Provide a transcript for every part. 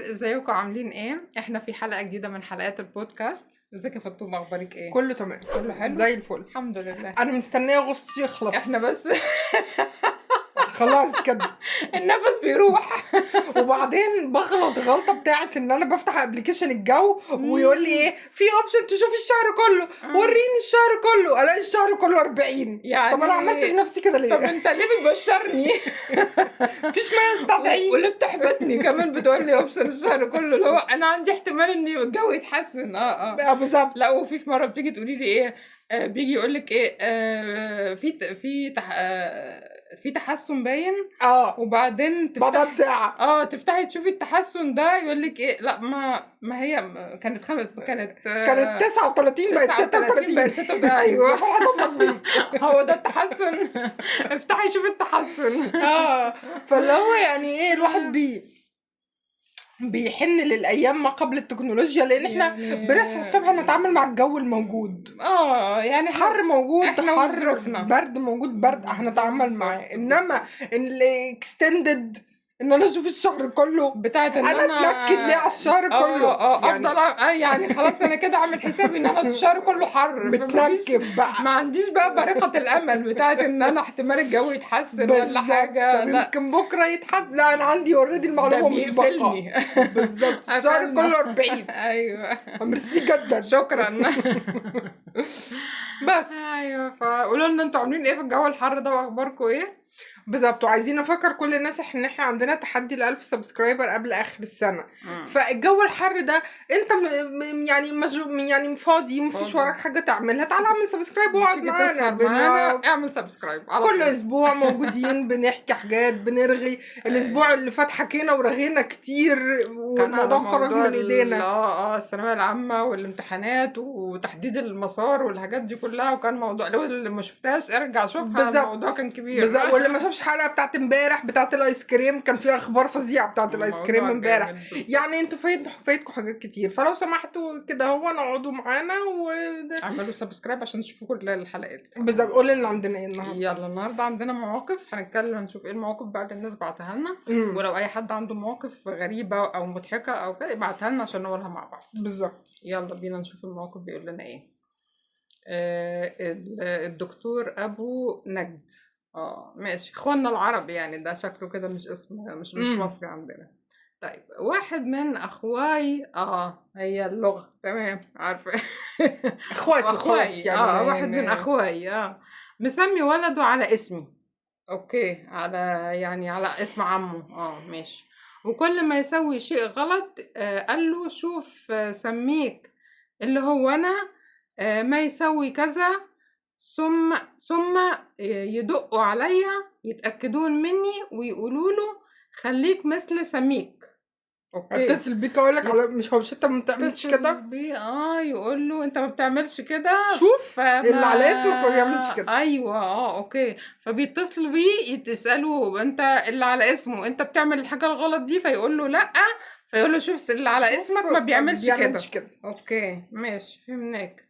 ازيكم عاملين ايه؟ احنا في حلقة جديدة من حلقات البودكاست. ازيك يا فاطمة، اخبارك ايه؟ كله تمام، كله حلو زي الفل. الحمد لله. انا مستنيه اغسطس يخلص. احنا بس خلاص كده. النفس بيروح. وبعدين بغلط غلطه بتاعت ان انا بفتح ابلكيشن الجو ويقول لي ايه في اوبشن تشوفي الشهر كله، وريني الشهر كله، الاقي الشهر كله 40. يعني طب انا عملت في نفسي كده طب ليه؟ انت ليه بتبشرني؟ مفيش ما يستدعي. وليه بتحبطني كمان بتقول لي اوبشن الشهر كله؟ اللي هو انا عندي احتمال ان الجو يتحسن. بالظبط. لا، وفي مره بتيجي تقولي لي ايه، بيجي يقول لك ايه، في تحسن باين، وبعدين بعدها بساعه تفتحي تشوفي التحسن ده، يقول لك ايه، لا ما هي كانت كانت 39 بقت 36. ايوه. فرحت بيك. هو ده التحسن. افتحي شوفي التحسن. فاللي هو يعني ايه الواحد بيحن للايام ما قبل التكنولوجيا، لان احنا بنصحى الصبح نتعامل مع الجو الموجود. يعني حر موجود، احنا حر وظروفنا. برد موجود، برد هنتعامل معاه. انما الاكستندد ان انا اشوف الشهر كله بتاعت ان انا اتنكد ليه على الشهر كله. يعني افضل يعني خلاص انا كده عامل حسابي ان انا الشهر كله حر، بتنكد بقى. ما عنديش بقى بريقة الامل بتاعت ان انا احتمال الجو يتحسن ولا حاجه. لا يمكن بكره يتحسن. لا انا عندي اوريدي المعلومه مسبقه. بالظبط الشهر كله 40. ايوه ميرسي جدا، شكرا. بس ايوه، فقولوا لنا انتوا عاملين ايه في الجو الحر ده واخباركم ايه؟ بالظبط. وعايزين نفكر كل الناس ان احنا عندنا تحدي ل1000 سبسكرايبر قبل اخر السنه. فالجو الحر ده انت يعني فاضي، مفيش وراك حاجه تعملها، تعال اعمل سبسكرايب واقعد معانا. اعمل سبسكرايب كل اسبوع موجودين بنحكي حاجات، بنرغي. الاسبوع اللي فات حكينا ورغينا كتير والموضوع خرج من ايدينا. الثانويه العامه والامتحانات وتحديد المسار والحاجات دي كلها، وكان موضوع لو اللي ما شفتهاش ارجع شوفها. الموضوع كان كبير. بالظبط. واللي ما شافش حلقه بتاعت امبارح بتاعت الايس كريم، كان فيها اخبار فظيعه بتاعت الايس كريم امبارح. يعني انتوا فايتكم حاجات كتير. فلو سمحتوا كده هو اقعدوا معانا اعملوا سبسكرايب عشان تشوفوا كل الحلقات. بالظبط. قولي لنا عندنا ايه النهارده. يلا النهارده عندنا مواقف، هنتكلم هنشوف ايه المواقف بعد الناس بعتها لنا. ولو اي حد عنده مواقف غريبه او مضحكه او كده ابعتها لنا عشان نقولها مع بعض. بالظبط. يلا بينا نشوف المواقف بيقول لنا ايه. الدكتور ابو نجد. ماشي، اخواننا العرب يعني، ده شكله كده مش اسم مش مصري عندنا. طيب، واحد من اخواي هي اللغة تمام عارفة. اخواتي خلاص يعني. واحد من اخواي مسمي ولده على اسمي. اوكي، على اسم عمه. ماشي. وكل ما يسوي شيء غلط قال له شوف سميك اللي هو انا ما يسوي كذا، ثم يدقوا عليا يتأكدون مني ويقولوا له خليك مثل سميك. اوكي، اتصل بيك اقول لك على مش انت ما بتعملش كده. يقول له انت ما بتعملش كده، شوف اللي على اسمك ما بيعملش كده. ايوه اوكي. فبيتصلوا بيه يسالوه انت اللي على اسمه انت بتعمل الحاجه الغلط دي، فيقول له لا، فيقول له شوف اللي على اسمك ما بيعملش كده. اوكي ماشي، فهمناك.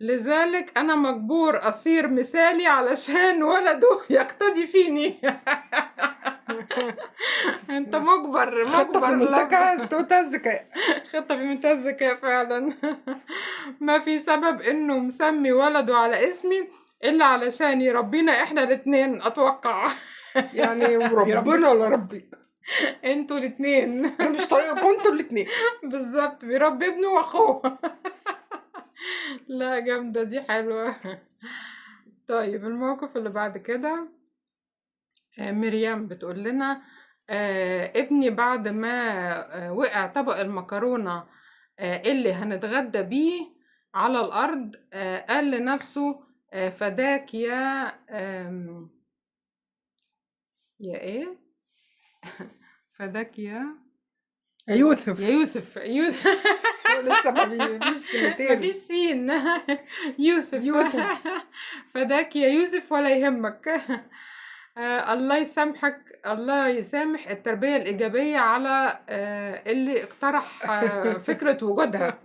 لذلك انا مجبور اصير مثالي علشان ولده يقتدي فيني. انت مجبر خطة في منتهى الذكاء. خطة في منتهى الذكاء فعلا. ما في سبب انه مسمي ولده على اسمي الا علشان يربينا احنا الاتنين، اتوقع. يعني ربنا ولا ربيك؟ انتوا الاتنين. انا مش طايقكم انتوا الاتنين. بالظبط، بيربي ابنه واخوه. لا جامدة دي، حلوة. طيب الموقف اللي بعد كده، مريم بتقول لنا ابني بعد ما وقع طبق المكرونة اللي هنتغدى بيه على الأرض قال لنفسه فداك يا ايه. فداك يا يوسف. لسه ما فيش سنتين، ما فيش سين. يوسف. فداك يا يوسف ولا يهمك. الله يسامحك، الله يسامح التربية الإيجابية على اللي اقترح فكرة وجودها.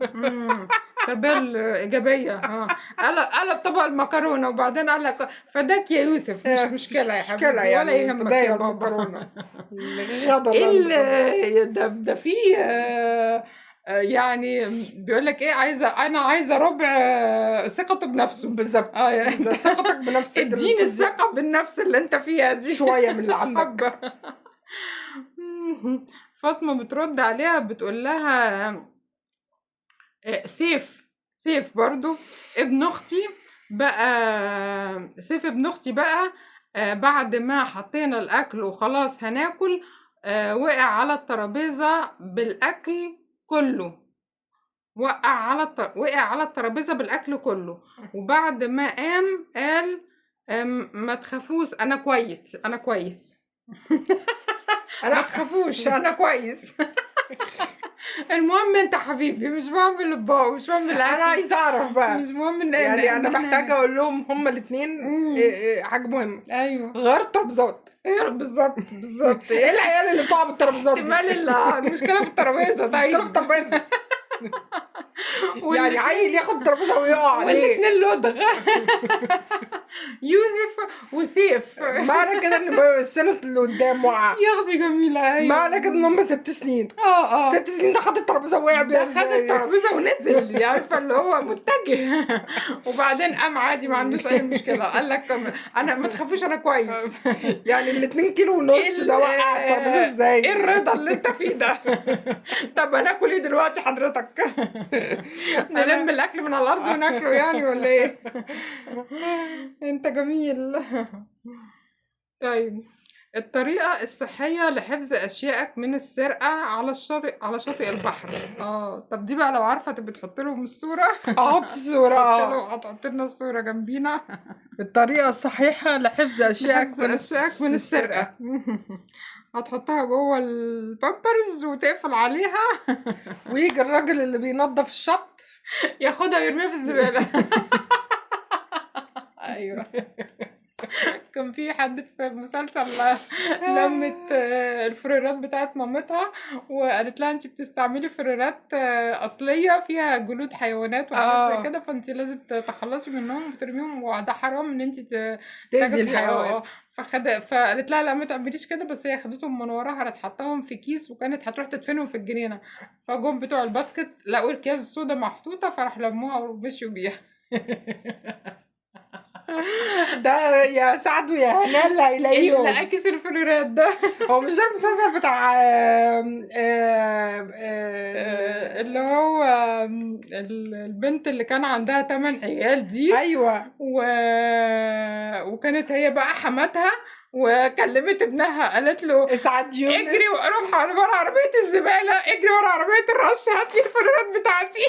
التربية الإيجابية قلب طبق المكرونة وبعدين قال لك فداك يا يوسف، مش مشكلة يا مش حبيبي، مشكلة ولا يعني يهمك تضايق يا بابا. المكرونة غدا ده في يعني بيقول لك ايه، انا عايزه ربع ثقته بنفسه. بالظبط. يعني ثقتك بنفسك اديني الثقه بالنفس اللي انت فيها دي شوية من اللي عندك. حبة. فاطمه بترد عليها بتقول لها سيف برضو ابن اختي بقى، سيف ابن اختي بقى بعد ما حطينا الاكل وخلاص هناكل وقع على الترابيزه بالاكل كله، وقع على الترابيزه بالاكل كله، وبعد ما قام قال ما تخافوش انا كويس، انا كويس. ما تخافوش انا كويس. المهم انت حبيبي، مش مهم الاطباق، مش مهم الاكل، انا عايزه اعرف بقى، مش مهم يعني انا محتاجه اقول لهم هما الاثنين حاجه مهمه. ايوه غير ترابيزات. ايوه بالظبط. ايه العيال اللي بتقع بالترابيزات دي؟ احتمال المشكله في الترابيزه. طيب مشكله في الترابيزه. يعني عيل ياخد الترابيزه ويقع عليه. والاثنين لدغ. يوسف وسيف. معنى كده ان السنه اللي قدام وقع. يا اختي جميله. ايوه معنى كده ان هم 6 سنين. 6 سنين ده خد الترابيزه ووقع بيها ازاي؟ خد الترابيزه ونزل، عارفه اللي هو متجه. وبعدين قام عادي ما عندوش اي مشكله، قال لك انا ما تخافوش انا كويس. يعني ال 2 كيلو ونص ده وقع الترابيزه ازاي؟ ايه الرضا اللي انت فيه ده؟ طب هناكل ايه دلوقتي حضرتك؟ نلم الاكل من على الارض وناكله يعني ولا ايه؟ انت جميل. طيب الطريقة الصحية لحفظ أشيائك من السرقة على شاطئ البحر. طب دي بقى لو عارفة تبقى تحط لهم الصورة. احط الصورة. هتحط لنا الصورة جنبينا. الطريقة الصحيحة لحفظ أشيائك من السرقة. هتحطها جوه البامبرز وتقفل عليها، ويجي الراجل اللي بينظف الشط ياخدها ويرميها في الزبالة. ايوه كان في حد في مسلسل لمت الفريرات بتاعت مامتها وقالت لها انت بتستعملي فريرات اصليه فيها جلود حيوانات وحاجات زي كده، فانت لازم تخلصي منهم وترميهم، وده حرام ان انت تاذي الحيوان. فقالت لها لا ما تعمليش كده، بس هي خدتهم من وراها، راحت حطاهم في كيس وكانت هتروح تدفنهم في الجنينه، فجم بتوع الباسكت لقوا الكيس السودا محطوطه فراح لموها ومشيوا بيها. ده يا سعد ويا هنا اللي هيلاقيهم. لا كيس الفلورات ده هو مش ده المسلسل بتاع اللي هو البنت اللي كان عندها 8 عيال دي؟ ايوه. وكانت هي بقى حماتها وكلمت ابنها قالت له اسعد يونس اجري وروح ورا عربيه الزباله، اجري ورا عربيه الرش هات لي الفلورات بتاعتي.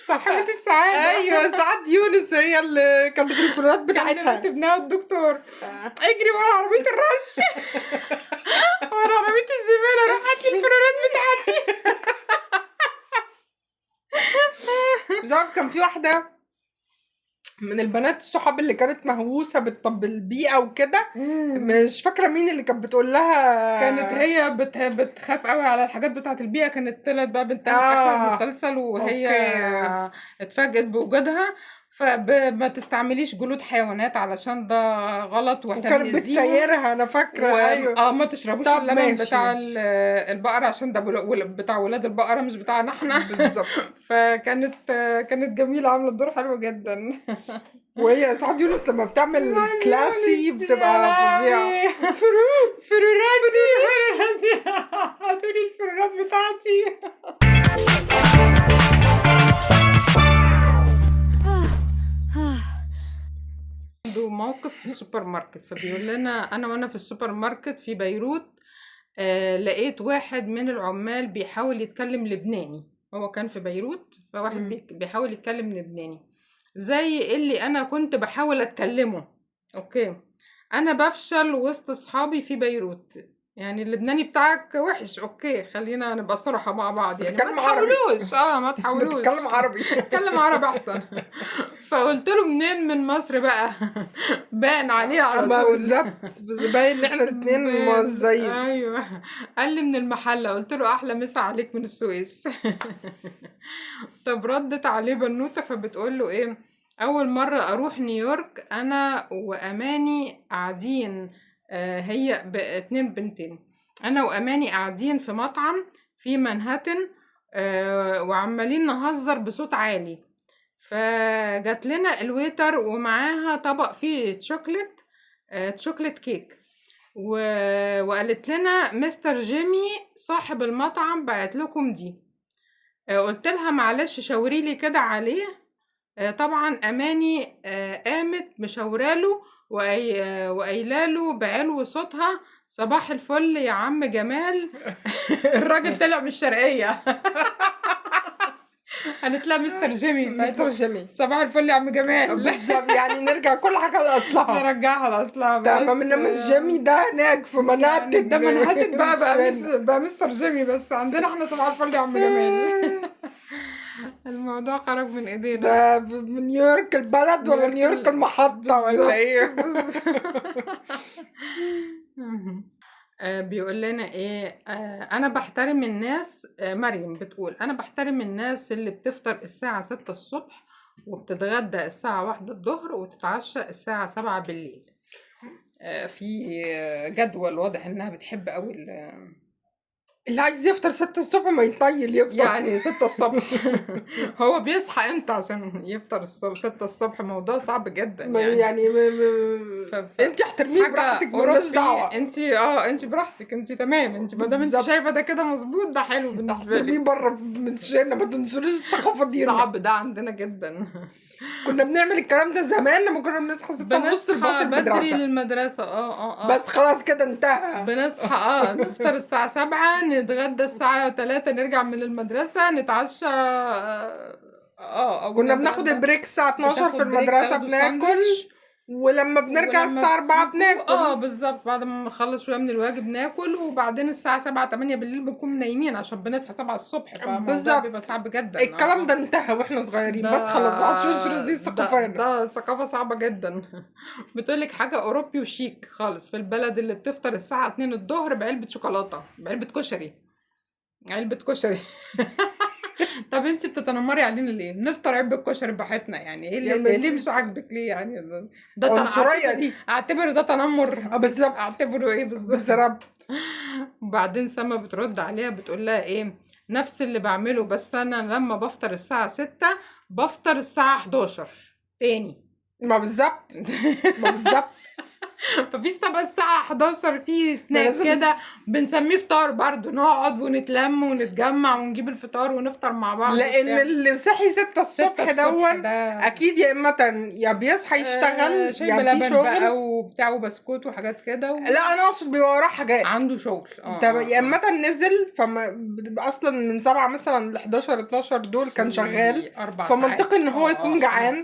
صاحبة السعادة. ايوه سعد يونس هي اللي كانت الفلورات بتاعتها. كلمت ابنها الدكتور اجري ورا عربية الرش ورا عربية الزبالة روح هات لي الفلورات بتاعتي. مش عارف كان في واحدة من البنات الصحاب اللي كانت مهووسة بالبيئة وكده، مش فاكرة مين اللي كانت بتقول لها، كانت هي بتخاف قوي على الحاجات بتاعة البيئة، كانت طلعت بقى بنتها في آخر المسلسل وهي اتفاجئت بوجودها، فما تستعمليش جلود حيوانات علشان ده غلط وكانت بتسيرها انا فاكره. ايوه ما تشربوش اللبن بتاع البقره عشان ده بتاع ولاد البقره مش بتاعنا احنا. بالظبط. كانت جميله، عامله الدور حلو جدا. وهي سعد يونس لما بتعمل كلاسي بتبقى فظيعه. فروراتي هاتولي الفرورات بتاعتي. عنده موقف في السوبر ماركت، فبيقول لنا انا وانا في السوبر ماركت في بيروت لقيت واحد من العمال بيحاول يتكلم لبناني، هو كان في بيروت فواحد بيحاول يتكلم لبناني زي اللي انا كنت بحاول اتكلمه. اوكي انا بفشل وسط اصحابي في بيروت، يعني اللبناني بتاعك وحش، اوكي خلينا نبقى صراحة مع بعض، يعني ما بتتكلم عربي. تحاولوش ما تحاولوش بتتكلم عربي. اتكلم عربي احسن. فقلت له منين من مصر بقى؟ بان عليه على اما طول. بالظبط، باين ان احنا الاثنين بان، موزعين. ايوه. قال لي من المحله، قلت له احلى مسا عليك من السويس. طب ردت عليه بنوته فبتقول له ايه: اول مره اروح نيويورك انا واماني قاعدين، هي اتنين بنتين، انا واماني قاعدين في مطعم في مانهاتن، وعمالين نهزر بصوت عالي، فجات لنا الويتر ومعاها طبق فيه تشوكلت كيك، وقالت لنا مستر جيمي صاحب المطعم بعت لكم دي. قلت لها معلش شاوريلي كده عليه. طبعا اماني قامت مشاوراله وقايلاله بعلو صوتها: صباح الفل يا عم جمال. الراجل طلع من الشرقيه. قالت لها مستر جيمي، مستر جيمي. صباح الفل يا عم جمال. بالظبط، يعني نرجع كل حاجه لاصلها. نرجعها لاصلها. تمام، انما الجيمي ده هناك في مناطق، يعني ده منهاتن بقى مش هنا. بقى مستر جيمي، بس عندنا احنا صباح الفل يا عم جمال. الموضوع خرج من ايدينا. ده من نيويورك البلد ولا نيويورك المحطة ولا ايه؟ بيقول لنا ايه: انا بحترم الناس، مريم بتقول انا بحترم الناس اللي بتفطر الساعة 6 الصبح وبتتغدى الساعة 1 الظهر وتتعشى الساعة 7 بالليل. في جدول واضح انها بتحب قوي اللي عايز يفطر 6 الصبح ما يطيل يفطر، يعني 6 الصبح. هو بيصحى امتى عشان يفطر الصبح 6 الصبح؟ موضوع صعب جدا يعني. انت احترميه براحتك، مالناش دعوه. انت براحتك، انت تمام، انت ما دام انت شايفه ده كده مظبوط ده حلو بالنسبه لك. احترميه بره من شئنا، ما تنسوش الثقافه دي. صعب ده عندنا جدا. كنا بنعمل الكلام ده زمان لما كنا بنصحى 6:30 الباص بدري للمدرسة. بس خلاص كده انتهى. بنصحى نفطر الساعة 7، نتغدى الساعة 3، نرجع من المدرسة نتعشى. كنا بناخد البريك الساعة 12 في المدرسة بناكل، ولما بنرجع الساعة 4 بناكل. بالظبط، بعد ما بنخلص شوية من الواجب ناكل، وبعدين الساعة 7 8 بالليل بنكون نايمين عشان بنصحى 7 الصبح. بالظبط، بيبقى صعب جدا. الكلام ده انتهى واحنا صغيرين، بس خلاص ما عادش دي الثقافة. ده ثقافة صعبة جدا. بتقولك حاجة أوروبي وشيك خالص في البلد اللي بتفطر الساعة 2 الظهر بعلبة شوكولاتة، بعلبة كشري، علبة كشري. طب انت بتتنمري علينا ليه؟ نفطر علبة كشري براحتنا، يعني ايه اللي ليه مش عاجبك ليه يعني؟ ده عنصرية دي، اعتبر ده تنمر. بالظبط، اعتبره ايه بالظبط؟ وبعدين سما بترد عليها بتقول لها ايه: نفس اللي بعمله، بس انا لما بفطر الساعة 6 بفطر الساعة 11 تاني. ما بالظبط. ففي الساعة 11 في سناك كده بنسميه فطار برضو، نقعد ونتلم ونتجمع ونجيب الفطار ونفطر مع بعض. لان اللي صحي 6 الصبح دون اكيد يا اما يا بيصحى يشتغل، يا في شغل بقى وبتاع وبسكوت وحاجات كده لا انا اقصد بيبقى وراه حاجات، عنده شغل. يا اما نزل، بتبقى اصلا من 7 مثلا ل 11 12 دول كان شغال، فمنطقي ان هو يكون جعان،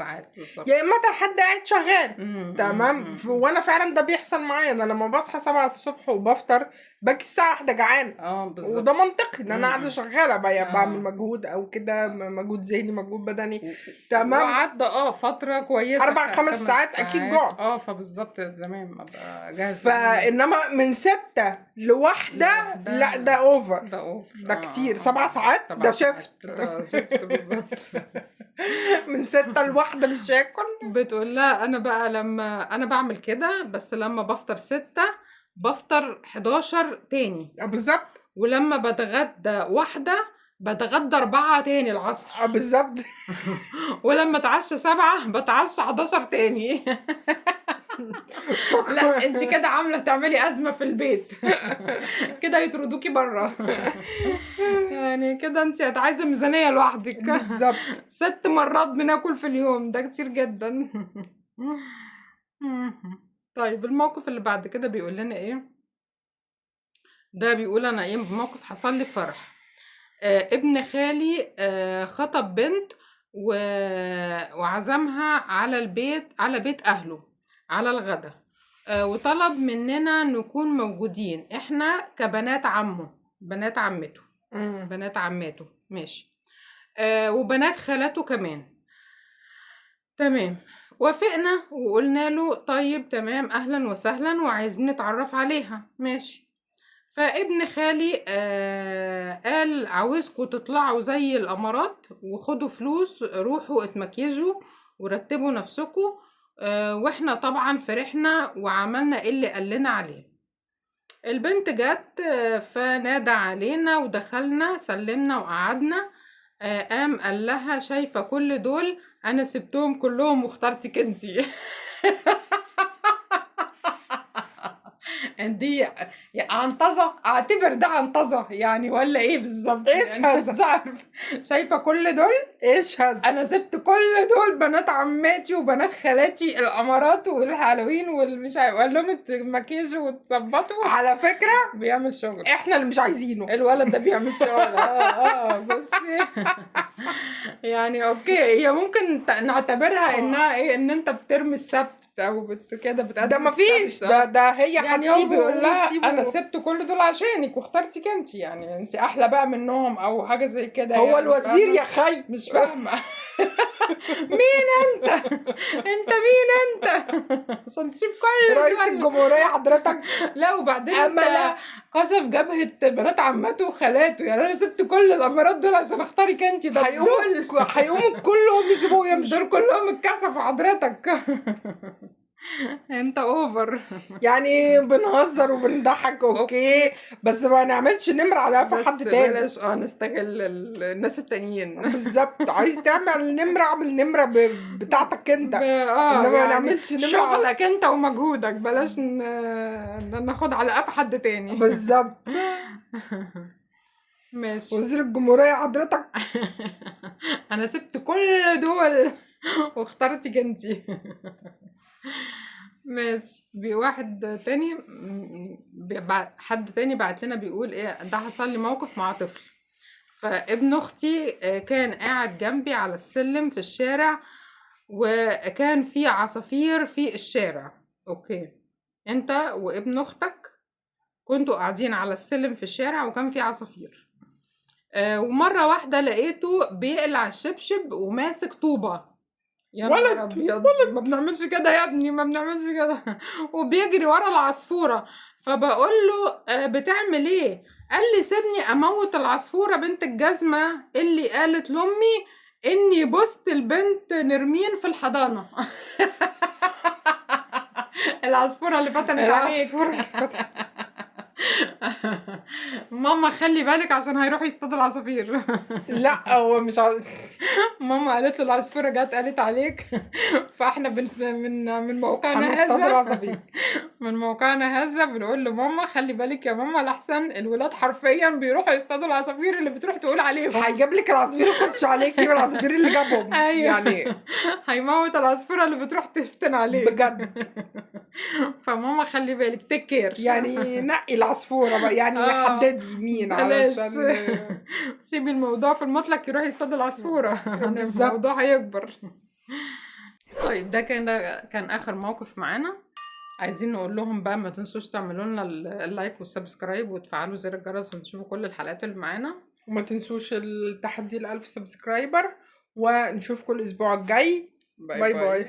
يا اما حد قاعد شغال. تمام. وانا فعلا ده بيحصل معايا، انا لما بصحى 7 الصبح وبفطر باجي الساعه 1 جعان. بالظبط، وده منطقي ان انا قاعده شغاله بعمل مجهود او كده، مجهود ذهني مجهود بدني. تمام. وعدى فتره كويسه 4 5 ساعات اكيد جعت. فبالظبط تمام ابقى جاهز. فانما من 6 ل1 لا ده اوفر، ده كتير. 7 ساعات ده شفت بالظبط. من 6 ل1 مش هاكل. بتقول لها انا بقى لما انا بعمل كده، بس لما بفطر 6 بفطر 11 تاني. بالظبط. ولما بتغدى 1 بتغدى 4 تاني العصر. بالظبط. ولما اتعشى 7 بتعشى 11 تاني. لا انت كده عامله تعملي ازمه في البيت. كده يطردوكي بره. يعني كده انت عايزه ميزانيه لوحدك. بالظبط. 6 مرات بناكل في اليوم، ده كتير جدا. طيب الموقف اللي بعد كده بيقول لنا ايه؟ ده بيقول انا ايه موقف حصل لي في فرح. ابن خالي خطب بنت وعزمها على بيت اهله على الغدا، وطلب مننا نكون موجودين احنا كبنات عمه، بنات عمته، بنات عماته، ماشي، وبنات خالته كمان. تمام، وافقنا وقلنا له طيب تمام اهلا وسهلا وعايزين نتعرف عليها، ماشي. فابن خالي قال عاوزكوا تطلعوا زي الامارات وخدوا فلوس، روحوا اتمكيجوا ورتبوا نفسكوا. واحنا طبعا فرحنا وعملنا اللي قال لنا عليه. البنت جت فنادى علينا ودخلنا سلمنا وقعدنا. قام قال لها شايفة كل دول انا سبتهم كلهم واخترتك انتي. دي عنطزة، اعتبر ده عنطزة يعني ولا ايه بالظبط؟ ايش يعني هذا؟ مش عارف. شايفة كل دول ايش هذا؟ انا سبت كل دول بنات عماتي وبنات خالاتي الامارات والهالوين والمش عارف، وقال لهم المكياج وتظبطوا. على فكرة بيعمل شغل، احنا اللي مش عايزينه. الولد ده بيعمل شغل. بصي. يعني اوكي، هي ممكن نعتبرها انها ايه، ان انت بترمي السبت او كده بتقدم ده مفيش، السبت. ده هي يعني هو هتسيبه بيقول لها وتسيبه. انا سبت كل دول عشانك واخترتك انت، يعني انت احلى بقى منهم او حاجه زي كده. هو يعني الوزير فاهمة؟ يا خي. مش فاهمه. مين انت؟ انت مين انت عشان تسيب كل رئيس دول؟ الجمهورية حضرتك. لا وبعدين أملة. انت قذف جبهة بنات عمته وخالاته، يعني انا سبت كل الامارات دول عشان اختارك انت. ده هيقوموا كلهم يسيبوه ويمشوا. دول كلهم اتكسفوا حضرتك. انت اوفر. يعني بنهزر وبنضحك اوكي، بس ما نعملش نمر على قفا حد بس تاني. بلاش نستغل الناس التانيين. بالظبط، عايز تعمل نمرة اعمل نمرة بتاعتك انت، انما ما يعني نعملش نمرة شغلك انت ومجهودك، بلاش ناخد على قفا حد تاني. بالظبط. ماشي. وزير الجمهورية حضرتك. انا سبت كل دول واخترتك انتي. ماشي. واحد تاني حد تاني بعت لنا بيقول ايه ده، حصل لي موقف مع طفل. فابن اختي كان قاعد جنبي على السلم في الشارع وكان في عصافير في الشارع. اوكي، انت وابن اختك كنتوا قاعدين على السلم في الشارع وكان في عصافير. ومرة واحدة لقيته بيقلع الشبشب وماسك طوبة. يا نهار ابيض، ما بنعملش كده يا ابني، ما بنعملش كده. وبيجري ورا العصفورة. فبقول له بتعمل ايه؟ قال لي سيبني اموت العصفورة بنت الجزمة اللي قالت لامي اني بوست البنت نرمين في الحضانة. العصفورة اللي فتنت عليك. ماما خلي بالك عشان هيروح يصطاد العصافير. لا هو مش عاوز. ماما قالت له العصفورة جت قالت عليك. فاحنا من موقعنا هذا، من موقعنا هذا بنقول له ماما خلي بالك يا ماما، لحسن الولاد حرفيا بيروحوا يصطادوا العصافير اللي بتروح تقول عليهم. هيجيب لك العصافير يخش عليكي والعصافير اللي جابهم. أيوة. يعني هيموت العصفورة اللي بتروح تفتن عليك بجد. فماما خلي بالك تيك كير. يعني نقي العصفورة بقى، يعني حددي مين علشان سيبي الموضوع في المطلق يروح يصطاد العصفورة. الموضوع هيكبر. طيب ده كان آخر موقف معانا. عايزين نقول لهم بقى ما تنسوش تعملوا لنا اللايك والسبسكرايب وتفعلوا زر الجرس عشان تشوفوا كل الحلقات اللي معانا. وما تنسوش التحدي ال1000 سبسكرايبر، ونشوفكم الأسبوع الجاي. باي باي.